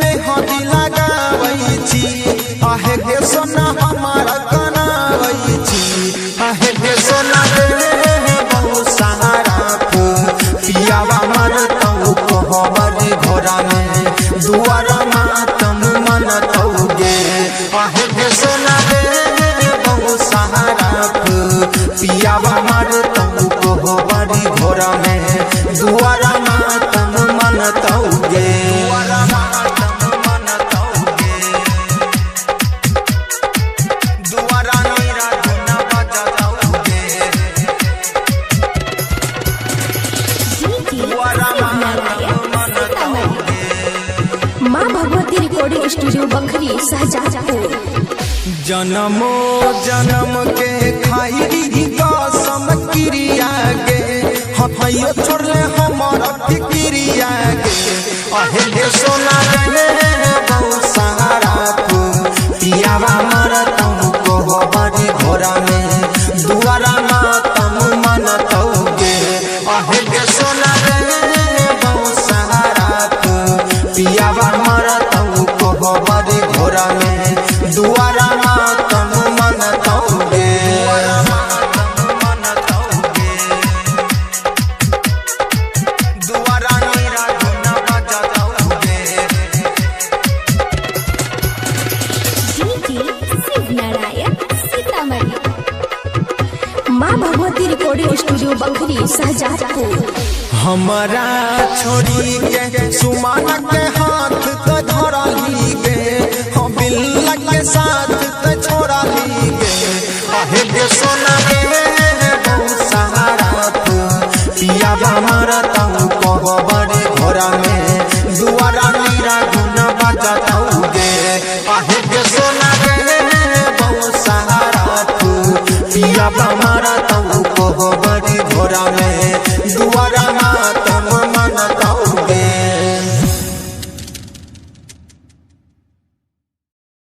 में हदी लगावई छी आहे के सोना हमारा कनावई छी आहे के सोना रे बहु सहारा को पियावा मन तऊ कहबर घोड़ा में दुआरा मातम मन तऊगे आहे के सोना रे बहु सहारा को पियावा मन तऊ कहबर घोड़ा में दुआरा मातम मन तऊगे माँ भगवती रिकॉर्डिंग स्टूडियो बखरी शाहजहांपुर। जन्मो जन्म के खाई कसम क्रिया गे हथैयो छोड़ले हमारा फिक्रिया गे आहे हे सोना रे बहु सहारा को पियावा मर तू कहबरी घोड़ा में दुआरा मातम मन तऊगे आहे हे सोना रे बहु सहारा को पियावा मर तू कहबरी घोड़ा में दुआरा मातम मन तऊगे दुआरा नीरा गुना बजा तऊगे शिवनारायण सीतामढ़ी। माँ भगवती रिकॉर्डिंग स्टूडियो बखरी शाहजहांपुर। हमारा छोड़ी के सुमाना के हाथ तो धरा ली गे हम बिल्ला के साथ तो छोड़ा ली गे आहे के सोना गे बहु सहारा को पियावा मरा तऊ कहबरे घोड़ा में दुआरा नीरा गुना बजा तऊगे आहे के सोना गे बहु सहारा को पियावा मरा